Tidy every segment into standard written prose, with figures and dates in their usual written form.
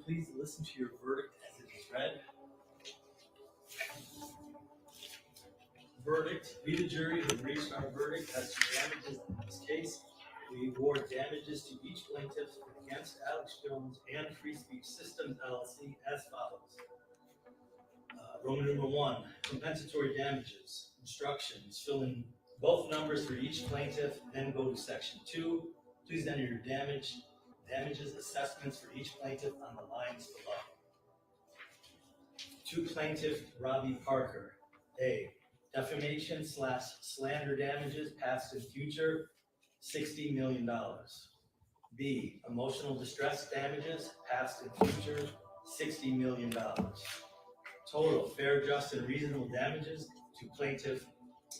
please listen to your verdict as it is read. Verdict. We, the jury, have reached our verdict as to damages in this case. We award damages to each plaintiff against Alex Jones and Free Speech Systems, LLC as follows. Roman numeral 1, compensatory damages. Instructions. Fill in both numbers for each plaintiff, then go to section 2. Please enter your damages assessments for each plaintiff on the lines below. To plaintiff Robbie Parker. A. Defamation / slander damages past and future, $60 million. B. Emotional distress damages past and future, $60 million. Total fair, just, and reasonable damages to plaintiff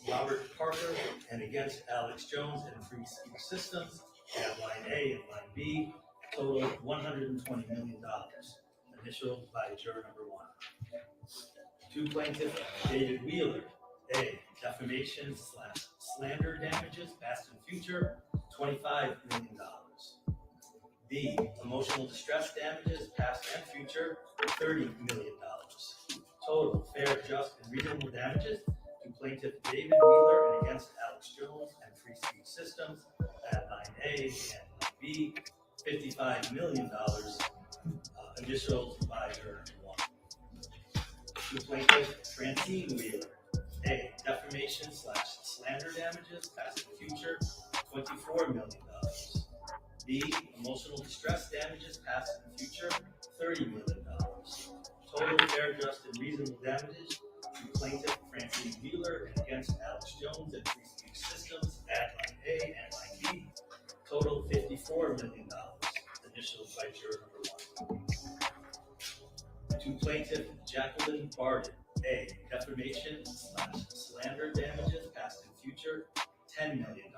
Robert Parker and against Alex Jones and Free Speech Systems at line A and line B, total $120 million. Initialed by juror number 1. To plaintiff David Wheeler. A. Defamation / slander damages past and future, $25 million. B. Emotional distress damages past and future, $30 million. Total fair, just, and reasonable damages to plaintiff David Wheeler and against Alex Jones and Free Speech Systems at line A and line B, $55 million. Initialed by juror number 1. To plaintiff Francine Wheeler. A. Defamation / slander damages past and future, $24 million. B. Emotional distress damages past and future, $30 million. Total fair, just, and reasonable damages to plaintiff Francine Wheeler and against Alex Jones and Free Speech Systems at line A and line B, total $54 million. Initialed by juror number 1. To plaintiff Jacqueline Barden. A. Defamation / slander damages past and future, $10 million.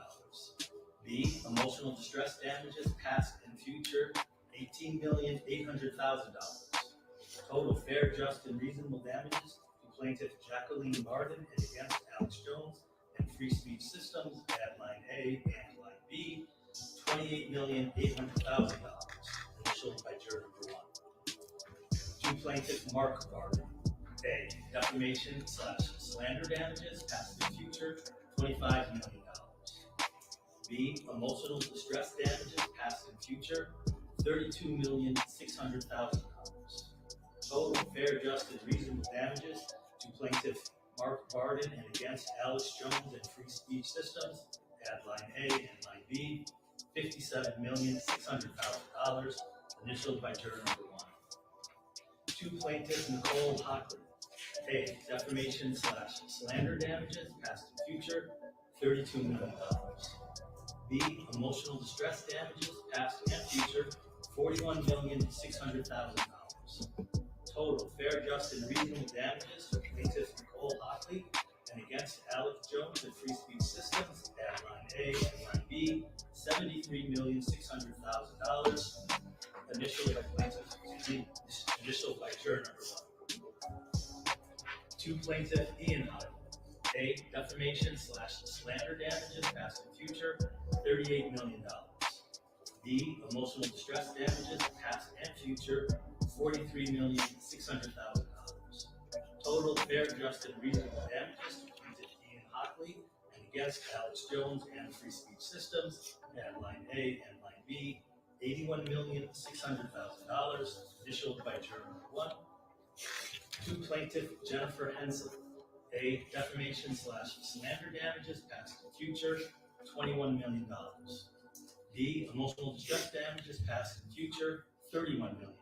B. Emotional distress damages past and future, $18,800,000. Total fair, just, and reasonable damages to plaintiff Jacqueline Barden and against Alex Jones and Free Speech Systems at line A and line B, $28,800,000. Initialed by juror number 1. To plaintiff Mark Barden. A. Defamation / slander damages past and future, $25 million. B. Emotional distress damages past and future, $32,600,000. Total fair, just, and reasonable damages to plaintiff Mark Barden and against Alex Jones and Free Speech Systems at line A and line B, $57,600,000. Initialed by juror number 1. To plaintiff Nicole Hockley. A. Defamation / slander damages past and future, $32 million. B. Emotional distress damages past and future, $41,600,000. Total fair, just, and reasonable damages to plaintiff Nicole Hockley and against Alex Jones and Free Speech Systems at line A and line B, $73,600,000. Initialed by plaintiff, initialed by juror number 1. To plaintiff Ian Hockley. A. Defamation / slander damages past and future, $38 million. B. Emotional distress damages past and future, $43,600,000. Total fair, just, and reasonable damages to plaintiff Ian Hockley and against Alex Jones and Free Speech Systems at line A and line B, $81,600,000. Initialed by juror number 1. To plaintiff Jennifer Hensel. A. Defamation / slander damages past and future, $21 million. B. Emotional distress damages past and future, $31 million.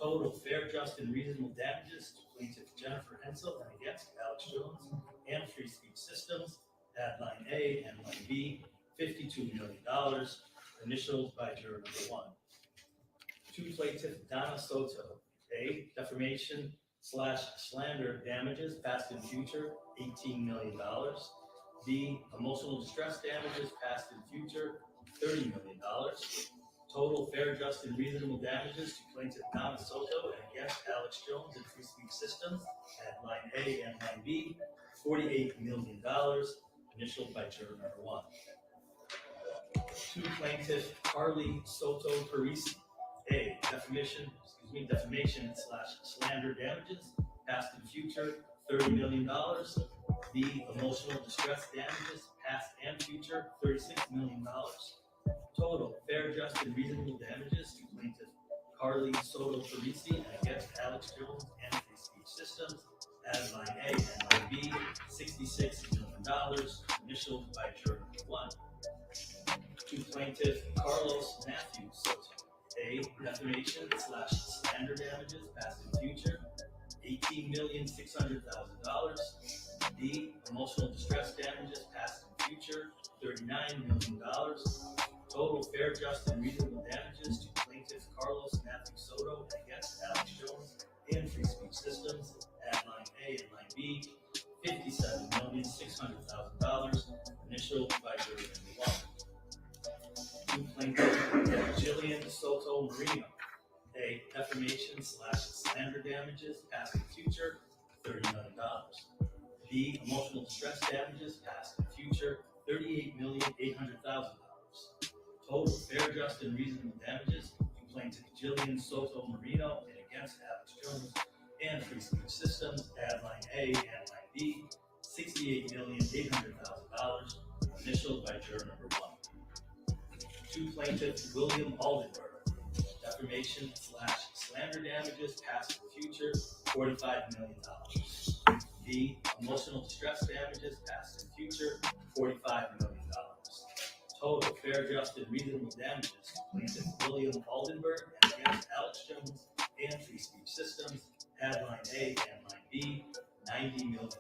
Total fair, just, and reasonable damages to plaintiff Jennifer Hensel and against Alex Jones and Free Speech Systems at line A and line B, $52 million. Initialed by juror number 1. To plaintiff Donna Soto. A. Defamation / slander damages past and future, $18 million. B. Emotional distress damages past and future, $30 million. Total fair, just, and reasonable damages to plaintiff Donna Soto and against Alex Jones and Free Speech Systems at line A and line B, $48 million. Initialed by juror number 1. To plaintiff Carly Soto Parisi. A, defamation slash slander damages, past and future, $30 million. B, emotional distress damages, past and future, $36 million. Total fair, just, and reasonable damages to plaintiff Carly Soto Parisi and against Alex Jones and Free Speech Systems, as line A and line B, $66 million, initialed by juror number 1. To plaintiff Carlos Matthew Soto, A, defamation slash slander damages, past and future, $18,600,000. B, emotional distress damages, past and future, $39 million. Total fair, just, and reasonable damages to plaintiff Carlos Matthew Soto and against Alex Jones and Free Speech Systems, at line A and line B, $57,600,000, initialed by juror number 1. To plaintiff Jillian Soto Marino, A, defamation slash slander damages, past and future, $30 million. B, emotional distress damages, past and future, $38,800,000. Total fair, just, and reasonable damages to plaintiff Jillian Soto Marino and against Alex Jones and Free Speech Systems, at line A and line B, $68,800,000, initialed by juror number 1. To plaintiff William Aldenberg, defamation slash slander damages, past and future, $45 million. B, emotional distress damages, past and future, $45 million. Total fair, just, and reasonable damages to plaintiff William Aldenberg and against Alex Jones and Free Speech Systems, at line A and line B, $90 million,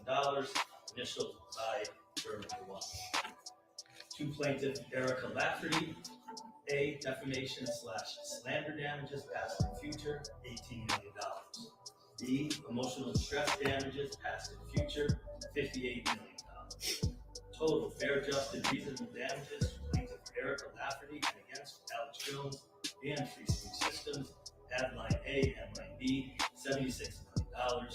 initialed by juror number 1. To plaintiff Erica Lafferty, A, defamation slash slander damages, past and future, $18 million. B, emotional distress damages, past and future, $58 million. Total fair, just, and reasonable damages to plaintiff Erica Lafferty and against Alex Jones and Free Speech Systems, at line A and line B, $76 million,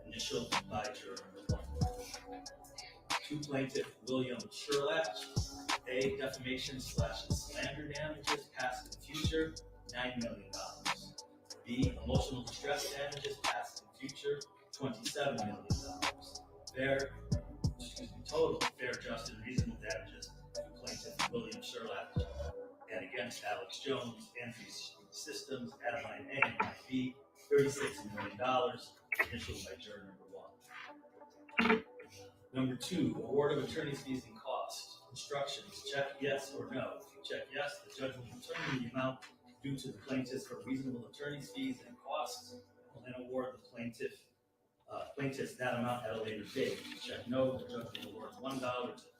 initialed by juror number 1. To plaintiff William Sherlach, A, defamation slash slander damages, past and future, $9 million. B, emotional distress damages, past and future, $27 million. Total fair, just, and reasonable damages to plaintiff William Sherlach and against Alex Jones and Free Speech Systems, at line A and line B, $36 million, initialed by juror number 1. Number 2, award of attorney's fees and costs. Instructions: check yes or no. If you check yes, the judge will determine the amount due to the plaintiff for reasonable attorney's fees and costs and award the plaintiffs that amount at a later date. If you check no, the judge will award $1 to the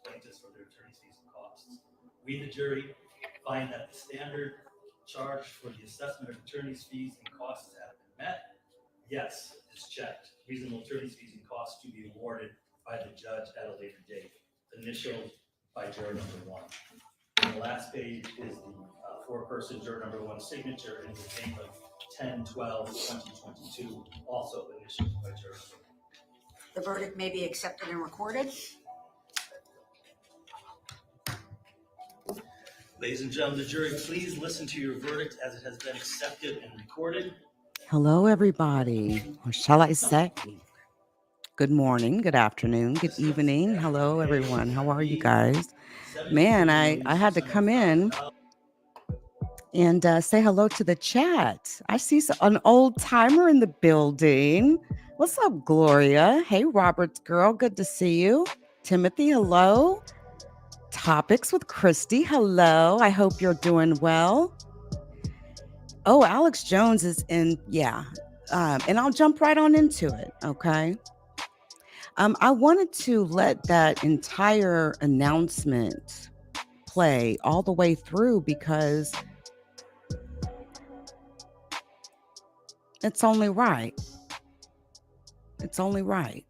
plaintiffs for their attorney's fees and costs. We, the jury, find that the standard charge for the assessment of attorney's fees and costs have been met. Yes is checked. Reasonable attorney's fees and costs to be awarded by the judge at a later date, initialed by juror number 1. And the last page is the four-person juror number 1 signature in the date of 10/12/2022, also initialed by juror number 1. The verdict may be accepted and recorded. Ladies and gentlemen of the jury, please listen to your verdict as it has been accepted and recorded. Hello, everybody. Or shall I say, good morning, good afternoon, good evening. Hello, everyone. How are you guys? Man, I had to come in and say hello to the chat. I see an old timer in the building. What's up, Gloria? Hey, Robert's girl. Good to see you. Timothy, hello. Topics with Christy, hello. I hope you're doing well. Oh, Alex Jones is in, yeah. And I'll jump right on into it, okay? I wanted to let that entire announcement play all the way through because it's only right. It's only right.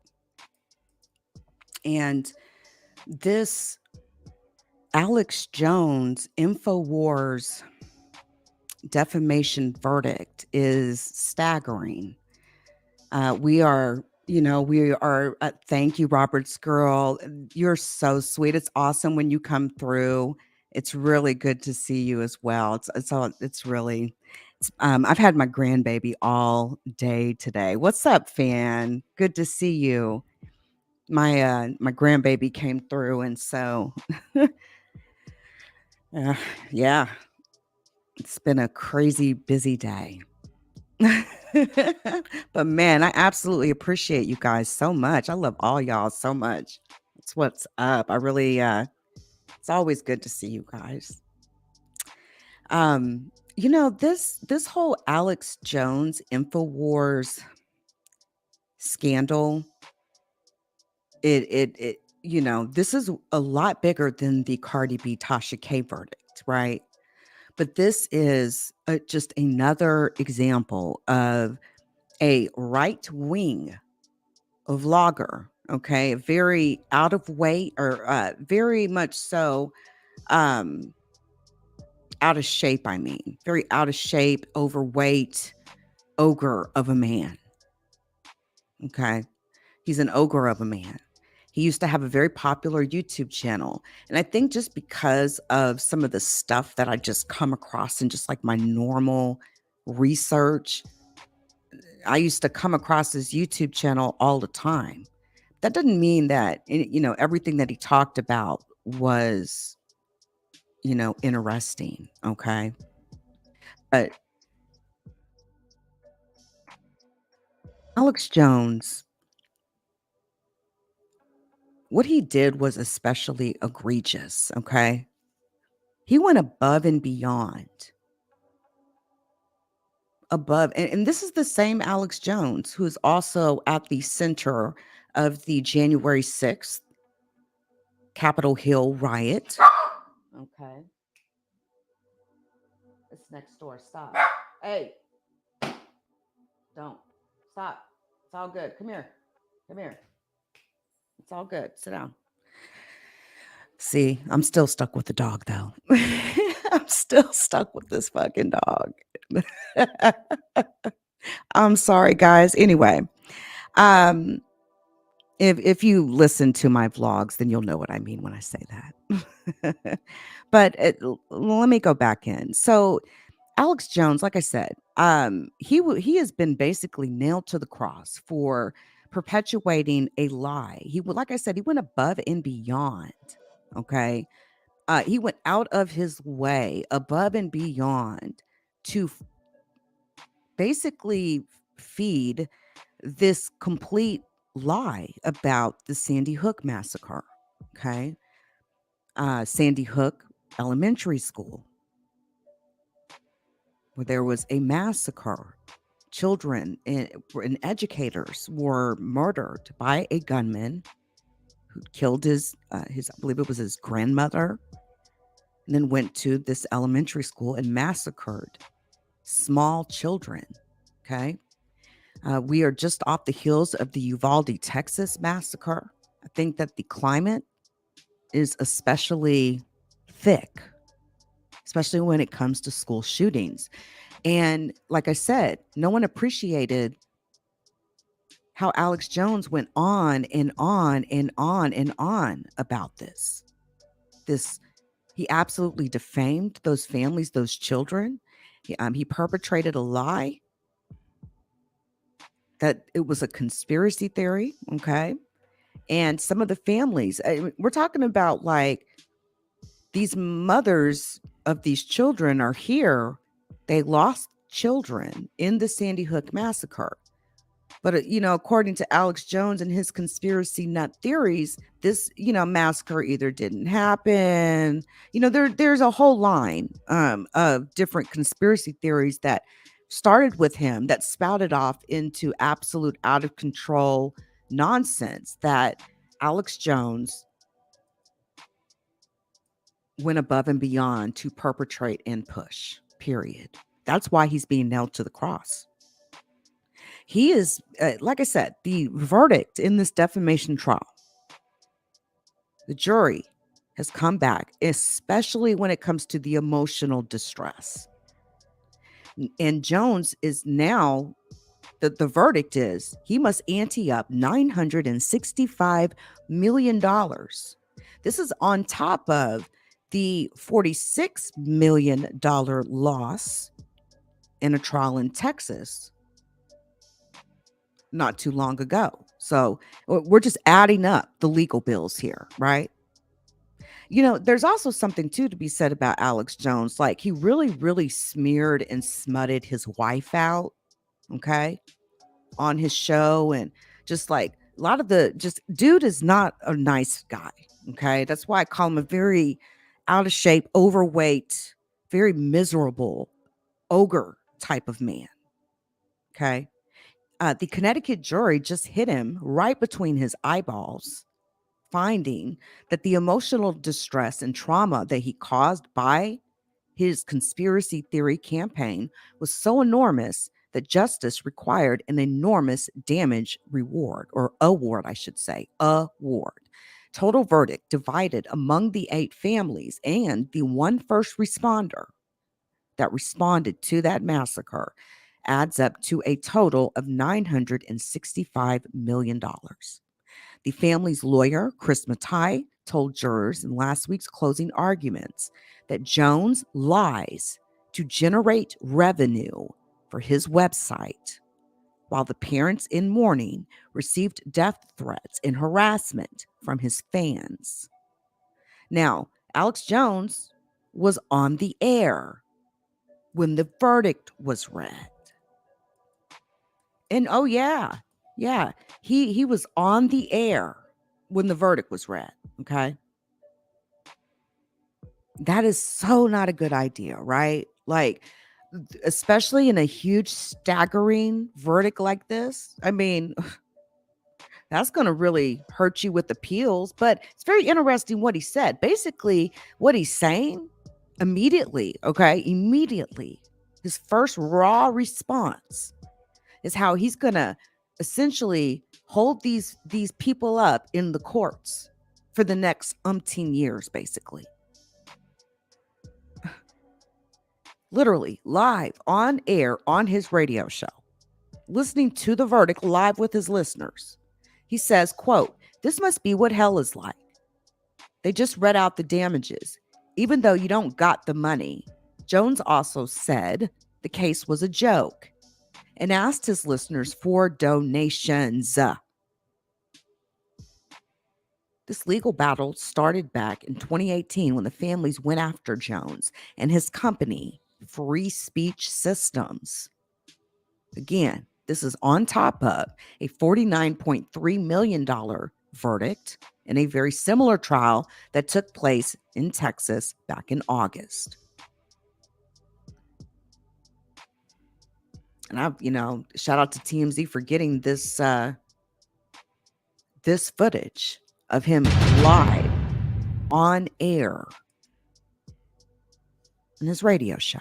And this Alex Jones Infowars defamation verdict is staggering. We are, thank you, Robert's girl. You're so sweet. It's awesome when you come through. It's really good to see you as well. It's really, I've had my grandbaby all day today. What's up, Fan? Good to see you. My grandbaby came through, and so yeah, it's been a crazy busy day. But man, I absolutely appreciate you guys so much. I love all y'all so much. That's what's up. I really it's always good to see you guys. This whole Alex Jones Infowars scandal, this is a lot bigger than the Cardi B Tasha K verdict, right? But this is just another example of a right wing vlogger, okay, very out of weight or very much so um, out of shape. I mean, very out of shape, overweight ogre of a man. Okay. He's an ogre of a man. He used to have a very popular YouTube channel. And I think just because of some of the stuff that I just come across in just like my normal research, I used to come across his YouTube channel all the time. That doesn't mean that, everything that he talked about was, interesting. Okay. But Alex Jones, what he did was especially egregious. Okay. He went above and beyond. And this is the same Alex Jones who is also at the center of the January 6th Capitol Hill riot. Okay. It's next door. Stop. Hey. Don't. Stop. It's all good. Come here. Come here. It's all good. Sit down. See, I'm still stuck with the dog, though. I'm still stuck with this fucking dog. I'm sorry, guys. Anyway, if you listen to my vlogs, then you'll know what I mean when I say that. But let me go back in. So Alex Jones, like I said, he has been basically nailed to the cross for perpetuating a lie. Like I said, he went above and beyond. Okay, he went out of his way, above and beyond, to basically feed this complete lie about the Sandy Hook massacre. Okay, Sandy Hook Elementary School, where there was a massacre. Children and educators were murdered by a gunman who killed his I believe it was his grandmother, and then went to this elementary school and massacred small children. Okay. We are just off the heels of the Uvalde, Texas massacre. I think that the climate is especially thick, especially when it comes to school shootings. And like I said, no one appreciated how Alex Jones went on and on and on and on about this. He absolutely defamed those families, those children. He perpetrated a lie that it was a conspiracy theory. Okay. And some of the families, we're talking about like these mothers of these children are here. They lost children in the Sandy Hook massacre. But, according to Alex Jones and his conspiracy nut theories, this, massacre either didn't happen. There's a whole line of different conspiracy theories that started with him that spouted off into absolute out of control nonsense that Alex Jones went above and beyond to perpetrate and push, period. That's why he's being nailed to the cross. He is, like I said, the verdict in this defamation trial, the jury has come back, especially when it comes to the emotional distress. And Jones is now, the verdict is he must ante up $965 million. This is on top of the $46 million loss in a trial in Texas not too long ago. So we're just adding up the legal bills here, right? There's also something too to be said about Alex Jones. Like, he really, really smeared and smutted his wife out, okay, on his show. And just like a lot of dude is not a nice guy, okay? That's why I call him a very out of shape, overweight, very miserable ogre type of man, okay? The Connecticut jury just hit him right between his eyeballs, finding that the emotional distress and trauma that he caused by his conspiracy theory campaign was so enormous that justice required an enormous damage award, I should say, award. Total verdict divided among the 8 families and the one first responder that responded to that massacre adds up to a total of $965 million. The family's lawyer, Chris Matai, told jurors in last week's closing arguments that Jones lies to generate revenue for his website, while the parents in mourning received death threats and harassment from his fans. Now, Alex Jones was on the air when the verdict was read. And oh yeah, he was on the air when the verdict was read, okay? That is so not a good idea, right? Like, especially in a huge staggering verdict like this. I mean, that's going to really hurt you with appeals, but it's very interesting what he said. Basically, what he's saying immediately, his first raw response is how he's going to essentially hold these people up in the courts for the next umpteen years, basically. Literally live on air on his radio show, listening to the verdict live with his listeners. He says, quote, "This must be what hell is like. They just read out the damages, even though you don't got the money." Jones also said the case was a joke and asked his listeners for donations. This legal battle started back in 2018 when the families went after Jones and his company, Free Speech Systems. Again, this is on top of a $49.3 million verdict in a very similar trial that took place in Texas back in August. And I've, shout out to TMZ for getting this this footage of him live on air in his radio show.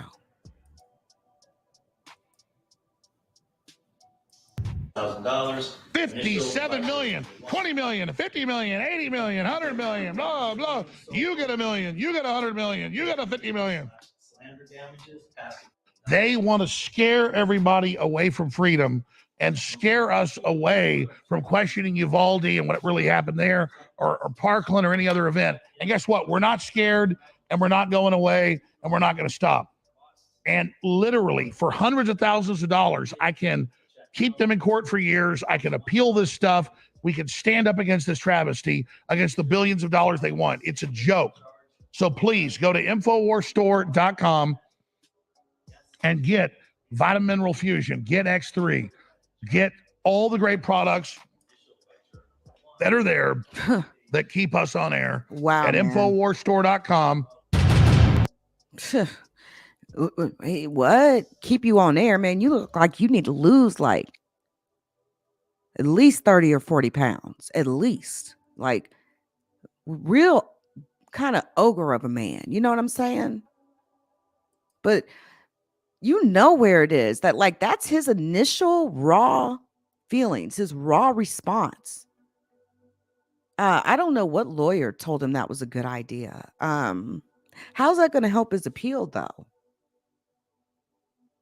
$1,000. 57 million, 20 million, 50 million, 80 million, 100 million, blah, blah. You get $1 million, you get 100 million, you get 50 million. Slander damages past. They want to scare everybody away from freedom and scare us away from questioning Uvalde and what really happened there, or Parkland or any other event. And guess what? We're not scared, and we're not going away, and we're not going to stop. And literally, for hundreds of thousands of dollars, I can keep them in court for years. I can appeal this stuff. We can stand up against this travesty, against the billions of dollars they want. It's a joke. So please go to InfoWarsStore.com and get Vitamin Mineral Fusion, get X3, get all the great products that are there that keep us on air. Wow. At InfoWarsStore.com. Hey, what? Keep you on air, man? You look like you need to lose like at least 30 or 40 pounds. At least. Like, real kind of ogre of a man. You know what I'm saying? But you know where it is. That, like, that's his initial raw feelings, his raw response. I don't know what lawyer told him that was a good idea. How's that going to help his appeal, though?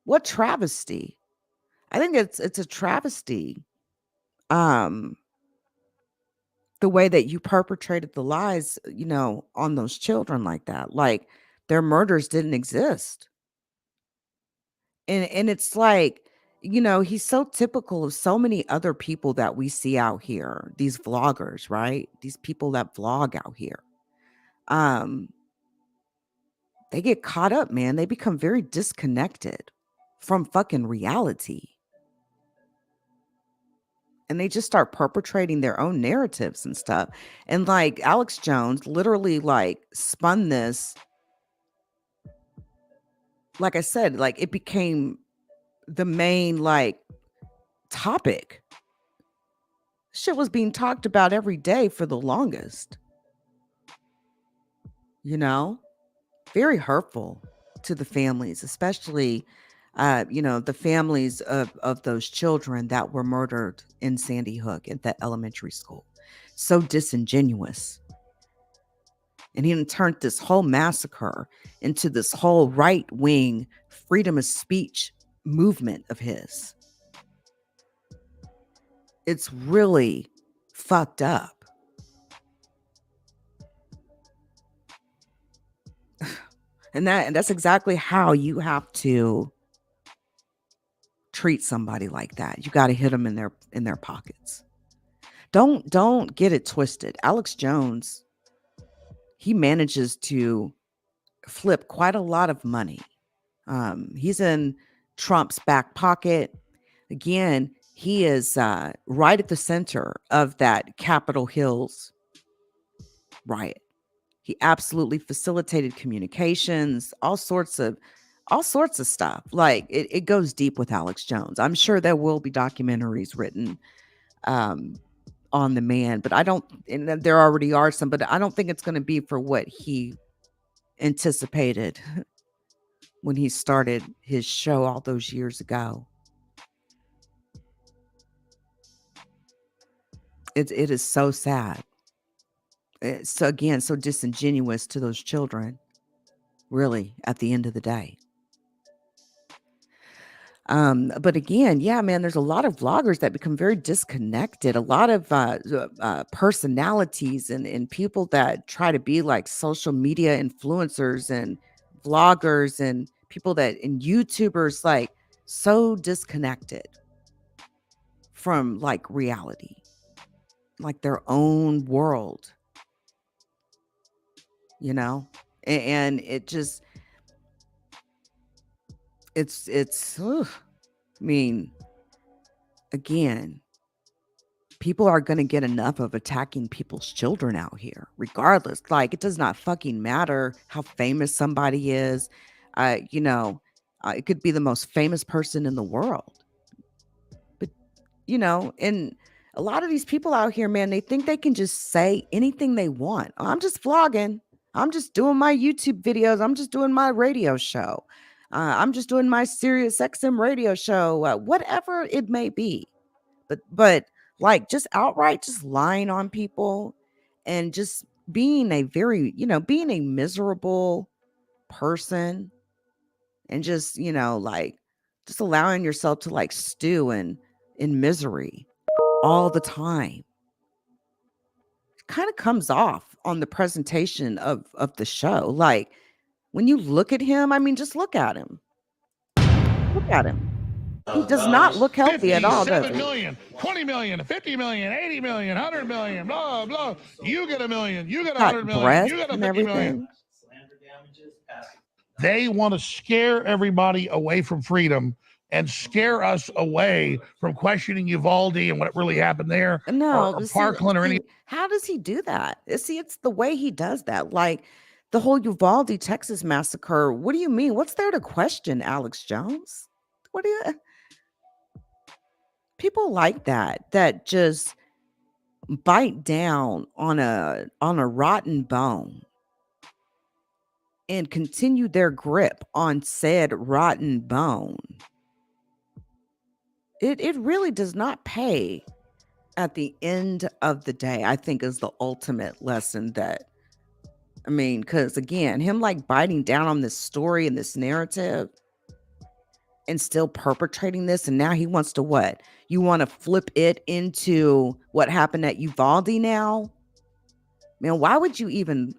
What travesty. I think it's a travesty. The way that you perpetrated the lies, on those children like that. Like, their murders didn't exist. And it's like, he's so typical of so many other people that we see out here, these vloggers, right? These people that vlog out here. Um, they get caught up, man. They become very disconnected from fucking reality. And they just start perpetrating their own narratives and stuff. And like Alex Jones literally like spun this, like I said, like it became the main like topic. Shit was being talked about every day for the longest. Very hurtful to the families, especially the families of those children that were murdered in Sandy Hook at that elementary school. So disingenuous. And he turned this whole massacre into this whole right-wing freedom of speech movement of his. It's really fucked up. And that's exactly how you have to treat somebody like that. You got to hit them in their pockets. Don't get it twisted. Alex Jones, he manages to flip quite a lot of money. He's in Trump's back pocket. Again, he is right at the center of that Capitol Hills riot. He absolutely facilitated communications, all sorts of stuff. Like it goes deep with Alex Jones. I'm sure there will be documentaries written on the man, but I don't, and there already are some, but I don't think it's going to be for what he anticipated when he started his show all those years ago. It is so sad. It's so disingenuous to those children, really, at the end of the day. But again, yeah, man, there's a lot of vloggers that become very disconnected. A lot of personalities and people that try to be like social media influencers and vloggers and people and YouTubers, like so disconnected from like reality, like their own world, and it just, it's ugh. I mean, again, people are going to get enough of attacking people's children out here, regardless. Like, it does not fucking matter how famous somebody is. It could be the most famous person in the world. But, and a lot of these people out here, man, they think they can just say anything they want. I'm just vlogging. I'm just doing my YouTube videos. I'm just doing my radio show. I'm just doing my Sirius XM radio show, whatever it may be. But like just outright just lying on people and just being a being a miserable person and just, like just allowing yourself to like stew in misery all the time. It kind of comes off on the presentation of the show. Like when you look at him, I mean, just look at him. Look at him. He does not look healthy at all, does 57 he? million, 20 million, 50 million, 80 million, 100 million, blah, blah. You get $1 million, you get Got 100 million, breasts you get and 50 million. everything. Slander damages, passing. They want to scare everybody away from freedom and scare us away from questioning Uvalde and what really happened there, No, or but Parkland or any. how does he do that? See, it's the way he does that. Like the whole Uvalde, Texas massacre. What do you mean? What's there to question, Alex Jones? What do you? People like that just bite down on a rotten bone and continue their grip on said rotten bone. It really does not pay at the end of the day, I think, is the ultimate lesson because again, him like biting down on this story and this narrative and still perpetrating this, and now he wants to what? You want to flip it into what happened at Uvalde now? Man, why would you even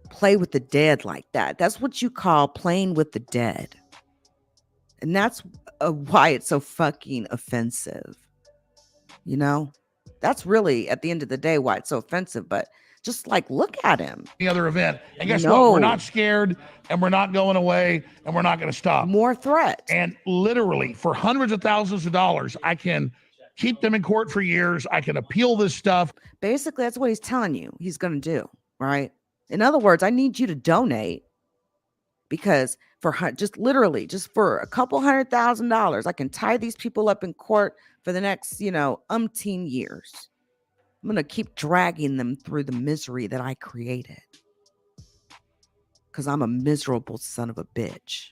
play with the dead like that? That's what you call playing with the dead. And that's why it's so fucking offensive. You know, that's really at the end of the day why it's so offensive. But just like, look at him. The other event. And guess what? We're not scared, and we're not going away, and we're not going to stop. More threats. And literally, for hundreds of thousands of dollars, I can keep them in court for years. I can appeal this stuff. Basically, that's what he's telling you he's going to do, right? In other words, I need you to donate, because for just literally just for a couple $100,000, I can tie these people up in court for the next, umpteen years. I'm going to keep dragging them through the misery that I created, because I'm a miserable son of a bitch.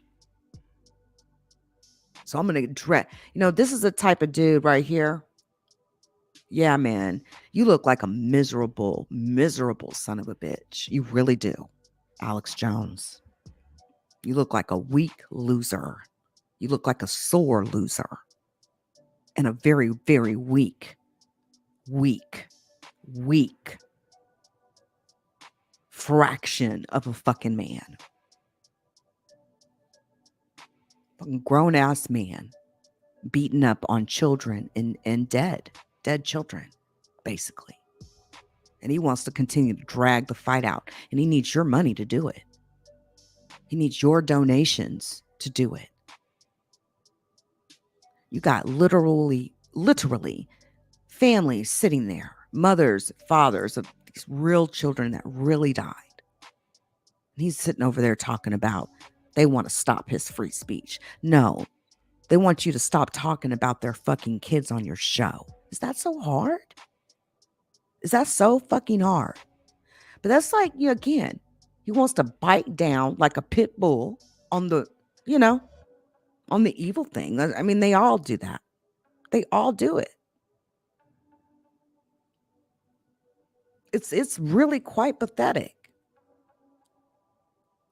So I'm going to drag, this is the type of dude right here. Yeah, man, you look like a miserable, miserable son of a bitch. You really do, Alex Jones. You look like a weak loser. You look like a sore loser. And a very, very weak fraction of a fucking man. Fucking grown-ass man beaten up on children and dead children, basically. And he wants to continue to drag the fight out. And he needs your money to do it. He needs your donations to do it. You got literally families sitting there, mothers, fathers of these real children that really died. And he's sitting over there talking about they want to stop his free speech. No, they want you to stop talking about their fucking kids on your show. Is that so hard? Is that so fucking hard? But that's like, again, he wants to bite down like a pit bull on the, on the evil thing. I mean, they all do that. They all do it. It's really quite pathetic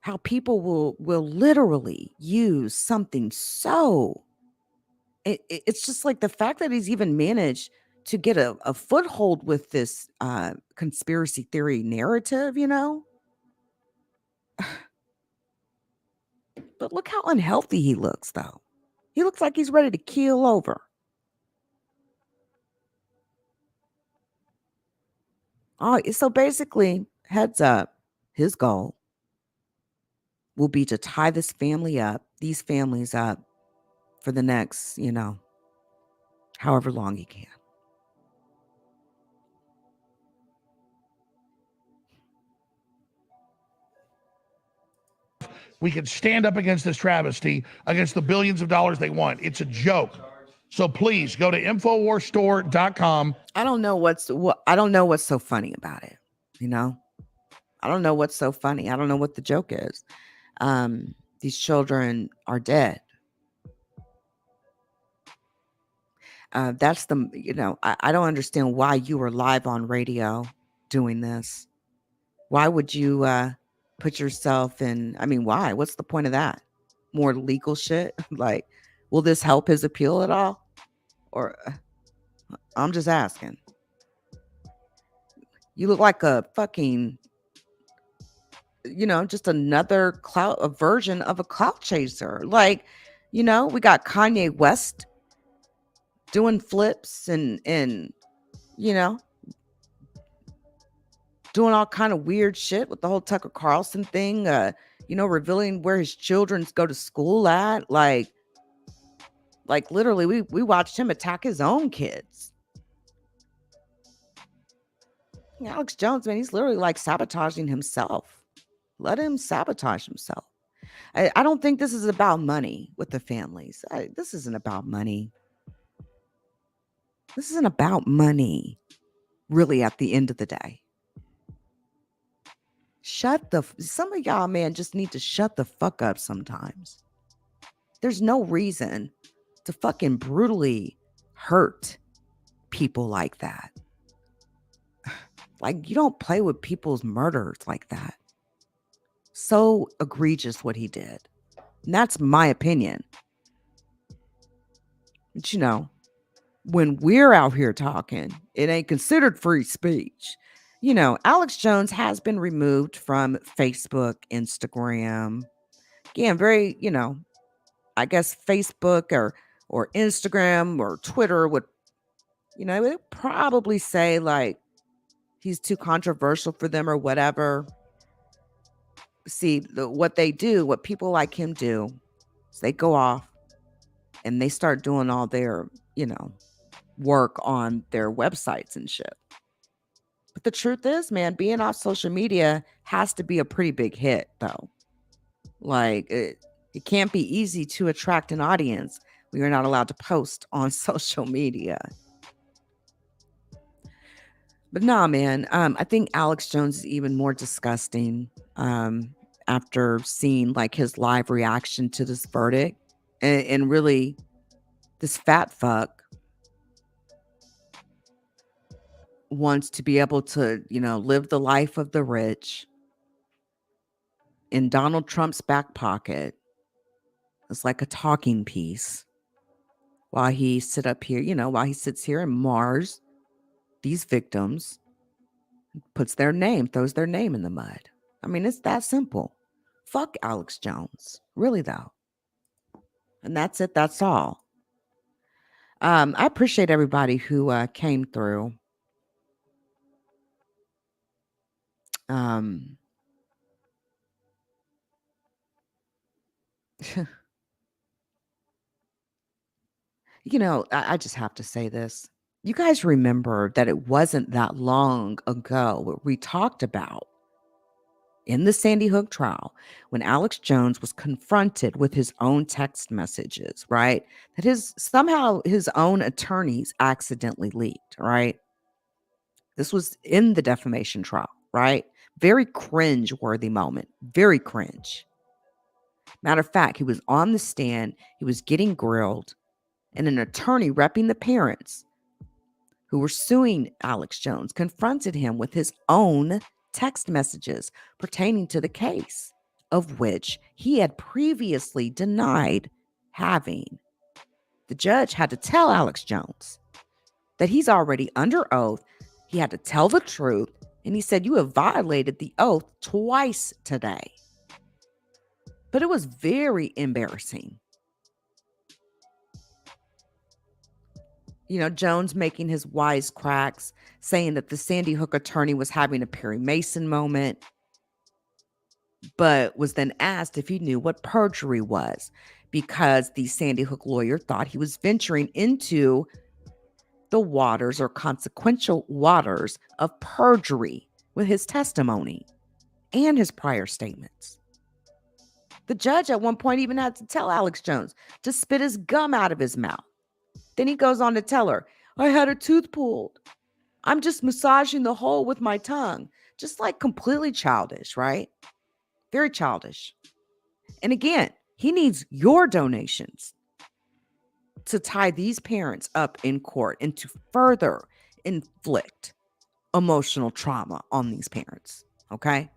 how people will literally use something so. It's just like the fact that he's even managed to get a foothold with this conspiracy theory narrative, But look how unhealthy he looks, though. He looks like he's ready to keel over. Oh, so basically, heads up, his goal will be to tie these families up for the next, however long he can. We can stand up against this travesty, against the billions of dollars they want. It's a joke. So please go to InfoWarsStore.com. I don't know what's so funny about it. I don't know what's so funny. I don't know what the joke is. These children are dead. That's I don't understand why you were live on radio doing this. Why would you put yourself in? I mean, why? What's the point of that? More legal shit? Like, will this help his appeal at all? Or I'm just asking. You look like a fucking, just another a version of a clout chaser. Like, we got Kanye West doing flips and doing all kind of weird shit with the whole Tucker Carlson thing, revealing where his children go to school at. Like literally, we watched him attack his own kids. Alex Jones, man, he's literally like sabotaging himself. Let him sabotage himself. I don't think this is about money with the families. This isn't about money. This isn't about money, really, at the end of the day. Some of y'all, man, just need to shut the fuck up sometimes. There's no reason to fucking brutally hurt people like that. Like, you don't play with people's murders like that. So egregious what he did. And that's my opinion. But when we're out here talking, it ain't considered free speech. Alex Jones has been removed from Facebook, Instagram. Again, very, I guess Facebook or Instagram or Twitter would, it would probably say like he's too controversial for them or whatever. See, what people like him do is they go off and they start doing all their, work on their websites and shit. But the truth is, man, being off social media has to be a pretty big hit, though. Like, it can't be easy to attract an audience when you're not allowed to post on social media. But nah, man, I think Alex Jones is even more disgusting after seeing like his live reaction to this verdict. And really, this fat fuck wants to be able to, live the life of the rich in Donald Trump's back pocket. It's like a talking piece while he while he sits here and mars these victims, throws their name in the mud. I mean, it's that simple. Fuck Alex Jones. Really, though. And that's it. That's all. I appreciate everybody who came through. I just have to say this. You guys remember that it wasn't that long ago what we talked about in the Sandy Hook trial when Alex Jones was confronted with his own text messages, right? That somehow his own attorneys accidentally leaked, right? This was in the defamation trial, right? Very cringe-worthy moment. Very cringe. Matter of fact, he was on the stand, he was getting grilled, and an attorney repping the parents who were suing Alex Jones confronted him with his own text messages pertaining to the case, of which he had previously denied having. The judge had to tell Alex Jones that he's already under oath. He had to tell the truth. And he said, "You have violated the oath twice today." But it was very embarrassing. Jones making his wisecracks, saying that the Sandy Hook attorney was having a Perry Mason moment, but was then asked if he knew what perjury was because the Sandy Hook lawyer thought he was venturing into the waters or consequential waters of perjury with his testimony and his prior statements. The judge at one point even had to tell Alex Jones to spit his gum out of his mouth. Then he goes on to tell her, "I had a tooth pulled. I'm just massaging the hole with my tongue." Just like completely childish, right? Very childish. And again, he needs your donations to tie these parents up in court and to further inflict emotional trauma on these parents, okay?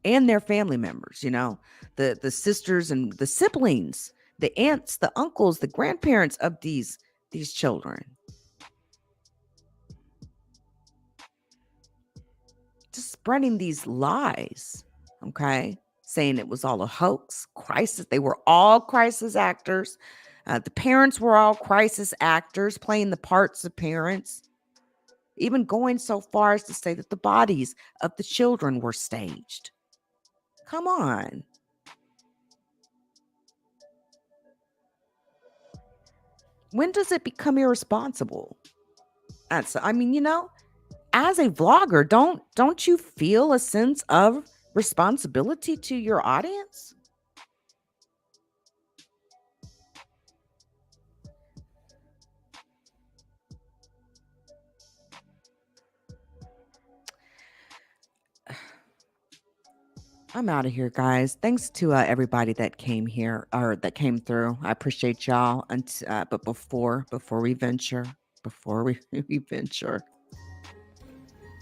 And their family members, the sisters and the siblings, the aunts, the uncles, the grandparents of these children. Just spreading these lies, okay? Saying it was all a hoax, crisis. They were all crisis actors. The parents were all crisis actors playing the parts of parents. Even going so far as to say that the bodies of the children were staged. Come on. When does it become irresponsible? As a vlogger, don't you feel a sense of responsibility to your audience? I'm out of here, guys. Thanks to everybody that came here or that came through. I appreciate y'all. But before we venture, we venture.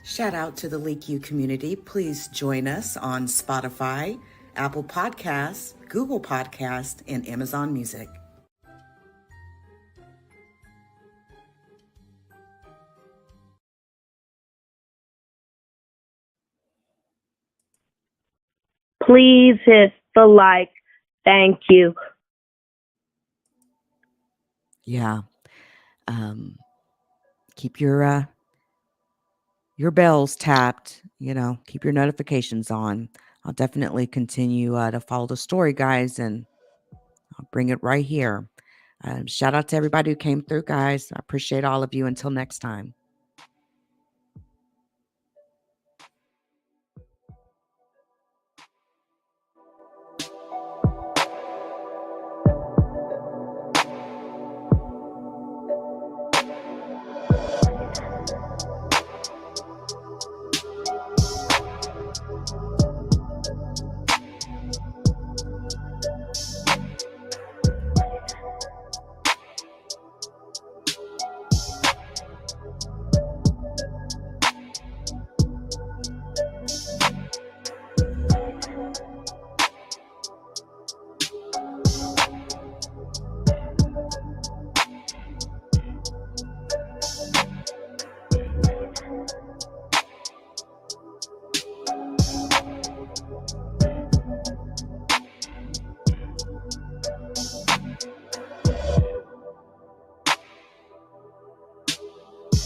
Shout out to the LeakYou community. Please join us on Spotify, Apple Podcasts, Google Podcasts, and Amazon Music. Please hit the like. Thank you. Yeah. Keep your bells tapped, keep your notifications on. I'll definitely continue to follow the story, guys, and I'll bring it right here. Shout out to everybody who came through, guys. I appreciate all of you. Until next time.